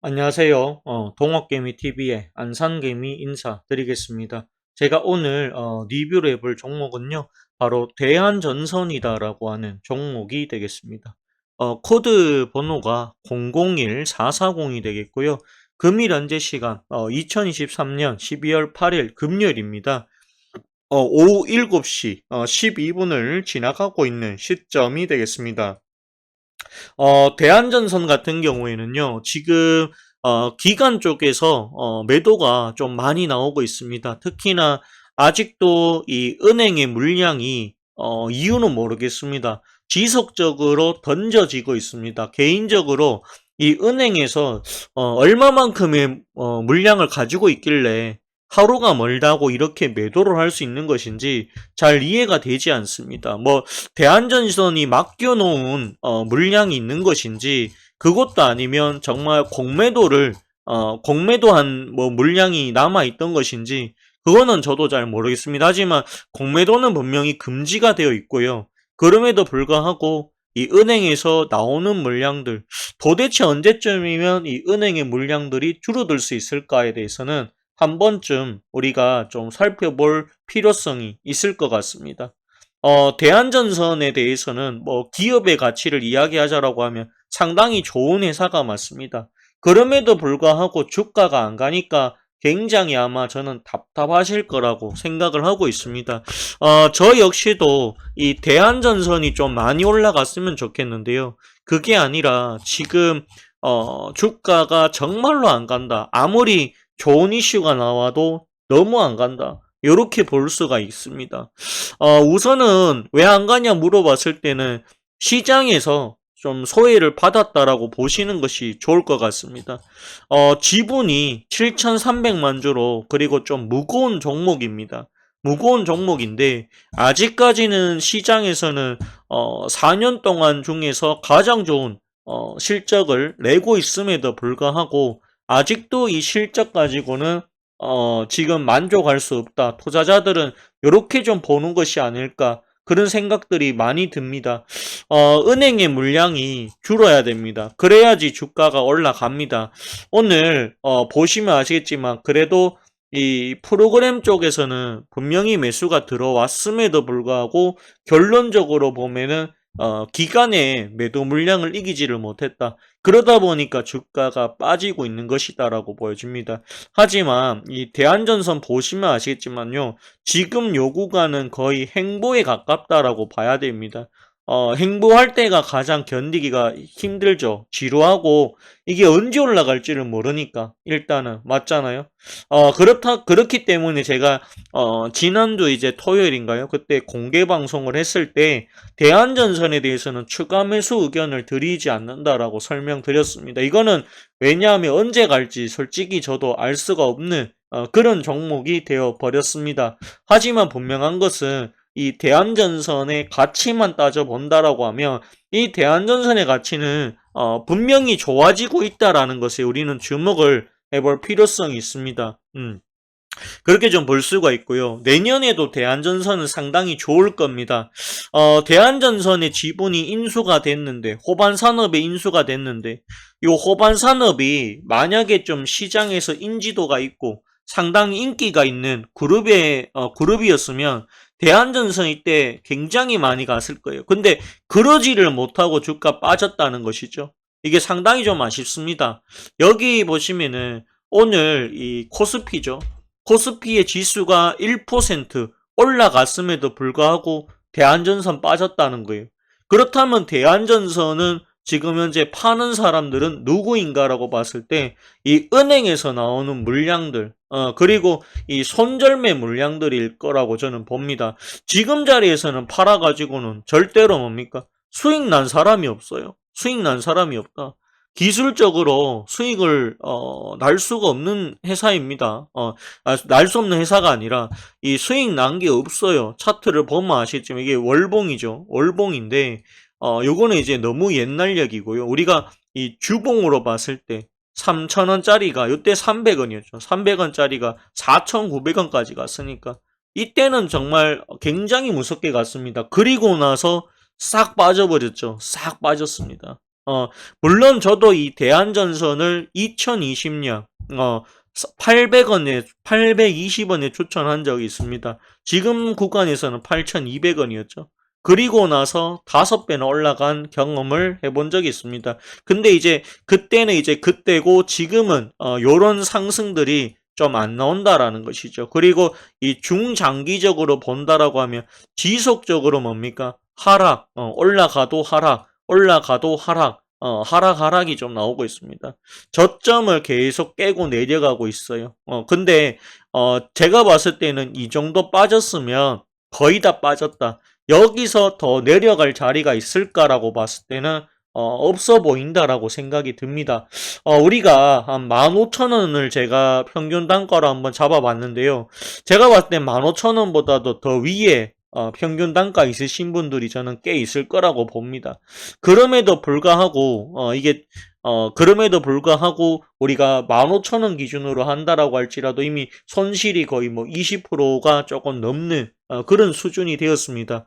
안녕하세요. 동업개미TV의 안산개미 인사드리겠습니다. 제가 오늘 리뷰를 해볼 종목은요. 바로 대한전선이다라고 하는 종목이 되겠습니다. 코드 번호가 001440이 되겠고요. 금일 현재 시간 2023년 12월 8일 금요일입니다. 오후 7시 12분을 지나가고 있는 시점이 되겠습니다. 대한전선 같은 경우에는요, 지금, 기관 쪽에서, 매도가 좀 많이 나오고 있습니다. 특히나, 아직도 이 은행의 물량이, 이유는 모르겠습니다. 지속적으로 던져지고 있습니다. 개인적으로 이 은행에서, 얼마만큼의, 물량을 가지고 있길래, 하루가 멀다고 이렇게 매도를 할 수 있는 것인지 잘 이해가 되지 않습니다. 뭐 대한전선이 맡겨놓은 물량이 있는 것인지 그것도 아니면 정말 공매도한 뭐 물량이 남아있던 것인지 그거는 저도 잘 모르겠습니다. 하지만 공매도는 분명히 금지가 되어 있고요. 그럼에도 불구하고 이 은행에서 나오는 물량들 도대체 언제쯤이면 이 은행의 물량들이 줄어들 수 있을까에 대해서는 한 번쯤 우리가 좀 살펴볼 필요성이 있을 것 같습니다. 대한전선에 대해서는 뭐 기업의 가치를 이야기하자라고 하면 상당히 좋은 회사가 맞습니다. 그럼에도 불구하고 주가가 안 가니까 굉장히 아마 저는 답답하실 거라고 생각을 하고 있습니다. 저 역시도 이 대한전선이 좀 많이 올라갔으면 좋겠는데요. 그게 아니라 지금 주가가 정말로 안 간다. 아무리 좋은 이슈가 나와도 너무 안 간다. 이렇게 볼 수가 있습니다. 우선은 왜 안 가냐 물어봤을 때는 시장에서 좀 소외를 받았다라고 보시는 것이 좋을 것 같습니다. 지분이 7,300만 주로 그리고 좀 무거운 종목입니다. 무거운 종목인데 아직까지는 시장에서는 4년 동안 중에서 가장 좋은 실적을 내고 있음에도 불구하고 아직도 이 실적 가지고는 지금 만족할 수 없다. 투자자들은 이렇게 좀 보는 것이 아닐까 그런 생각들이 많이 듭니다. 은행의 물량이 줄어야 됩니다. 그래야지 주가가 올라갑니다. 오늘 보시면 아시겠지만 그래도 이 프로그램 쪽에서는 분명히 매수가 들어왔음에도 불구하고 결론적으로 보면은 기간의 매도 물량을 이기지를 못했다. 그러다 보니까 주가가 빠지고 있는 것이다라고 보여집니다. 하지만 이 대한전선 보시면 아시겠지만요. 지금 요 구간은 거의 행보에 가깝다라고 봐야 됩니다. 행보할 때가 가장 견디기가 힘들죠. 지루하고 이게 언제 올라갈지를 모르니까 일단은 맞잖아요. 그렇기 때문에 제가 지난주 이제 토요일인가요? 그때 공개 방송을 했을 때 대한전선에 대해서는 추가 매수 의견을 드리지 않는다라고 설명드렸습니다. 이거는 왜냐하면 언제 갈지 솔직히 저도 알 수가 없는 그런 종목이 되어 버렸습니다. 하지만 분명한 것은 이 대한전선의 가치만 따져본다라고 하면 이 대한전선의 가치는 분명히 좋아지고 있다라는 것에 우리는 주목을 해볼 필요성이 있습니다. 그렇게 좀 볼 수가 있고요. 내년에도 대한전선은 상당히 좋을 겁니다. 대한전선의 지분이 인수가 됐는데, 호반산업에 인수가 됐는데, 이 호반산업이 만약에 좀 시장에서 인지도가 있고 상당히 인기가 있는 그룹이었으면 대한전선 이때 굉장히 많이 갔을 거예요. 근데 그러지를 못하고 주가 빠졌다는 것이죠. 이게 상당히 좀 아쉽습니다. 여기 보시면은 오늘 이 코스피죠. 코스피의 지수가 1% 올라갔음에도 불구하고 대한전선 빠졌다는 거예요. 그렇다면 대한전선은 지금 현재 파는 사람들은 누구인가라고 봤을 때 이 은행에서 나오는 물량들 그리고 이 손절매 물량들일 거라고 저는 봅니다. 지금 자리에서는 팔아가지고는 절대로 뭡니까? 수익 난 사람이 없어요. 수익 난 사람이 없다. 기술적으로 수익을 날 수가 없는 회사입니다. 날 수 없는 회사가 아니라 이 수익 난 게 없어요. 차트를 보면 아시겠지만 이게 월봉이죠. 월봉인데 요거는 이제 너무 옛날력이고요. 우리가 이 주봉으로 봤을 때 3,000원짜리가 이때 300원이었죠. 300원짜리가 4,900원까지 갔으니까 이때는 정말 굉장히 무섭게 갔습니다. 그리고 나서 싹 빠져버렸죠. 싹 빠졌습니다. 물론 저도 이 대한전선을 2020년 820원에 추천한 적이 있습니다. 지금 구간에서는 8,200원이었죠. 그리고 나서 5배나 올라간 경험을 해본 적이 있습니다. 근데 이제 그때는 이제 그때고 지금은 요런 상승들이 좀 안 나온다라는 것이죠. 그리고 이 중장기적으로 본다라고 하면 지속적으로 뭡니까? 하락, 올라가도 하락, 올라가도 하락, 하락이 좀 나오고 있습니다. 저점을 계속 깨고 내려가고 있어요. 근데, 제가 봤을 때는 이 정도 빠졌으면 거의 다 빠졌다. 여기서 더 내려갈 자리가 있을까라고 봤을 때는, 없어 보인다라고 생각이 듭니다. 우리가 한 15,000원을 제가 평균 단가로 한번 잡아봤는데요. 제가 봤을 때 15,000원보다도 더 위에 평균 단가 있으신 분들이 저는 꽤 있을 거라고 봅니다. 그럼에도 불구하고 그럼에도 불구하고 우리가 15,000원 기준으로 한다라고 할지라도 이미 손실이 거의 뭐 20%가 조금 넘는 그런 수준이 되었습니다.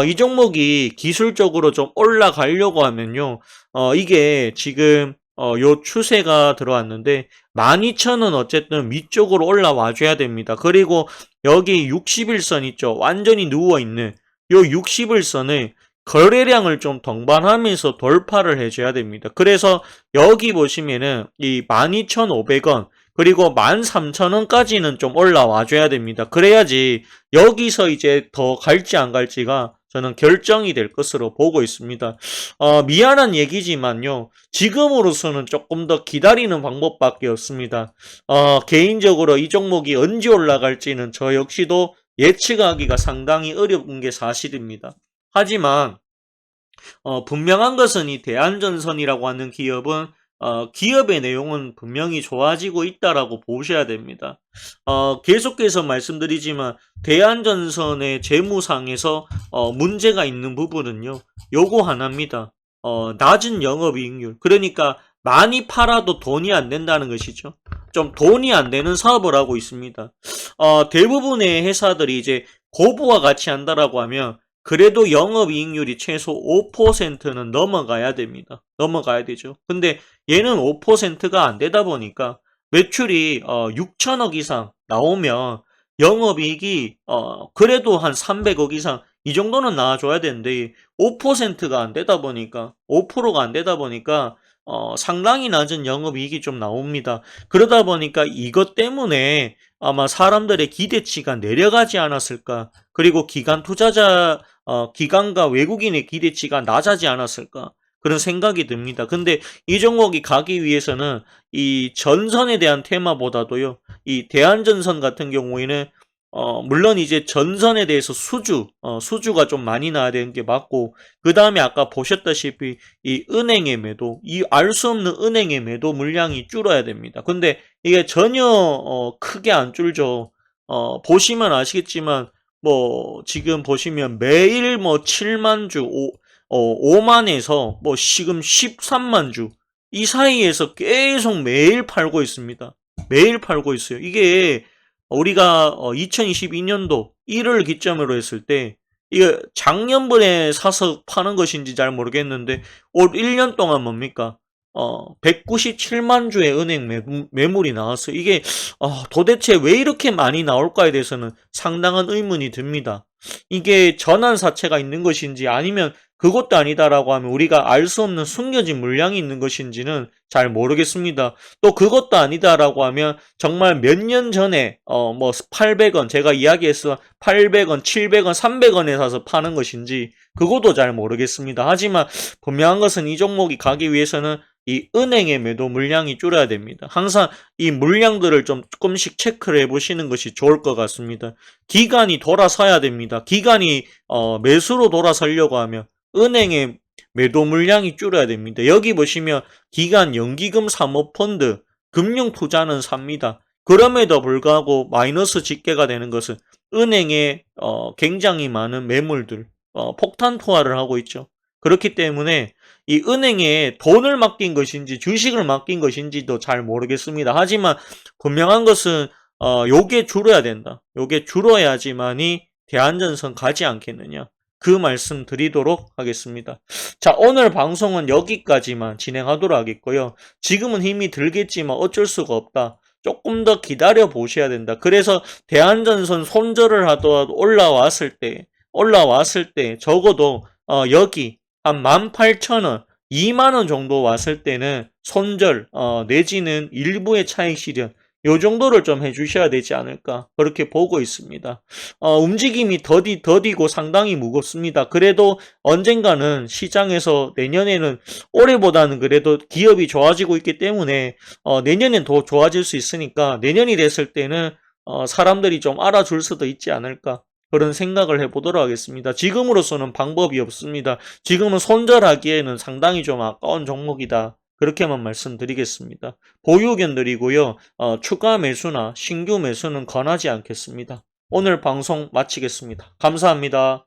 이 종목이 기술적으로 좀 올라가려고 하면요. 이게 지금 요 추세가 들어왔는데 12,000원 어쨌든 위쪽으로 올라와 줘야 됩니다. 그리고 여기 60일선 있죠. 완전히 누워있는 요 60일선을 거래량을 좀 동반하면서 돌파를 해줘야 됩니다. 그래서 여기 보시면은 이 12,500원 그리고 13,000원까지는 좀 올라와 줘야 됩니다. 그래야지 여기서 이제 더 갈지 안 갈지가 저는 결정이 될 것으로 보고 있습니다. 미안한 얘기지만요. 지금으로서는 조금 더 기다리는 방법밖에 없습니다. 개인적으로 이 종목이 언제 올라갈지는 저 역시도 예측하기가 상당히 어려운 게 사실입니다. 하지만 분명한 것은 이 대한전선이라고 하는 기업은 기업의 내용은 분명히 좋아지고 있다라고 보셔야 됩니다. 계속해서 말씀드리지만 대한전선의 재무상에서 문제가 있는 부분은요. 요거 하나입니다. 낮은 영업이익률. 그러니까 많이 팔아도 돈이 안 된다는 것이죠. 좀 돈이 안 되는 사업을 하고 있습니다. 대부분의 회사들이 이제 고부와 같이 한다라고 하면 그래도 영업이익률이 최소 5%는 넘어가야 됩니다. 넘어가야 되죠. 근데 얘는 5%가 안 되다 보니까 매출이 6천억 이상 나오면 영업이익이 그래도 한 300억 이상 이 정도는 나와줘야 되는데 5%가 안 되다 보니까 5%가 안 되다 보니까 상당히 낮은 영업이익이 좀 나옵니다. 그러다 보니까 이것 때문에 아마 사람들의 기대치가 내려가지 않았을까. 그리고 기관과 외국인의 기대치가 낮아지 않았을까. 그런 생각이 듭니다. 근데 이 종목이 가기 위해서는 이 전선에 대한 테마보다도요, 이 대한전선 같은 경우에는 물론 이제 전선에 대해서 수주가 좀 많이 나야 되는 게 맞고, 그 다음에 아까 보셨다시피 이 은행의 매도, 이 알 수 없는 은행의 매도 물량이 줄어야 됩니다. 근데 이게 전혀 크게 안 줄죠. 보시면 아시겠지만 뭐 지금 보시면 매일 뭐 7만 주, 5만에서 뭐 지금 13만 주 이 사이에서 계속 매일 팔고 있습니다. 매일 팔고 있어요. 이게 우리가 2022년도 1월 기점으로 했을 때 이게 작년분에 사서 파는 것인지 잘 모르겠는데 올 1년 동안 뭡니까? 197만 주의 은행 매물이 나왔어요. 이게 도대체 왜 이렇게 많이 나올까에 대해서는 상당한 의문이 듭니다. 이게 전환사채가 있는 것인지 아니면 그것도 아니다라고 하면 우리가 알 수 없는 숨겨진 물량이 있는 것인지는 잘 모르겠습니다. 또 그것도 아니다라고 하면 정말 몇 년 전에 뭐 800원 제가 이야기했어 800원, 700원, 300원에 사서 파는 것인지 그것도 잘 모르겠습니다. 하지만 분명한 것은 이 종목이 가기 위해서는 이 은행의 매도 물량이 줄어야 됩니다. 항상 이 물량들을 좀 조금씩 체크를 해보시는 것이 좋을 것 같습니다. 기간이 돌아서야 됩니다. 기간이 매수로 돌아서려고 하면 은행의 매도 물량이 줄어야 됩니다. 여기 보시면 기간 연기금 사모펀드 금융투자는 삽니다. 그럼에도 불구하고 마이너스 집계가 되는 것은 은행에 굉장히 많은 매물들 폭탄 투하를 하고 있죠. 그렇기 때문에 이 은행에 돈을 맡긴 것인지 주식을 맡긴 것인지도 잘 모르겠습니다. 하지만 분명한 것은 요게 줄어야 된다. 요게 줄어야지만이 대한전선 가지 않겠느냐. 그 말씀 드리도록 하겠습니다. 자, 오늘 방송은 여기까지만 진행하도록 하겠고요. 지금은 힘이 들겠지만 어쩔 수가 없다. 조금 더 기다려 보셔야 된다. 그래서 대한전선 손절을 하더라도 올라왔을 때 적어도 여기 한 18,000원, 2만원 정도 왔을 때는 손절 내지는 일부의 차익 실현 요 정도를 좀 해주셔야 되지 않을까 그렇게 보고 있습니다. 움직임이 더디고 상당히 무겁습니다. 그래도 언젠가는 시장에서 내년에는 올해보다는 그래도 기업이 좋아지고 있기 때문에 내년엔 더 좋아질 수 있으니까 내년이 됐을 때는 사람들이 좀 알아줄 수도 있지 않을까 그런 생각을 해보도록 하겠습니다. 지금으로서는 방법이 없습니다. 지금은 손절하기에는 상당히 좀 아까운 종목이다. 그렇게만 말씀드리겠습니다. 보유 의견드리고요. 추가 매수나 신규 매수는 권하지 않겠습니다. 오늘 방송 마치겠습니다. 감사합니다.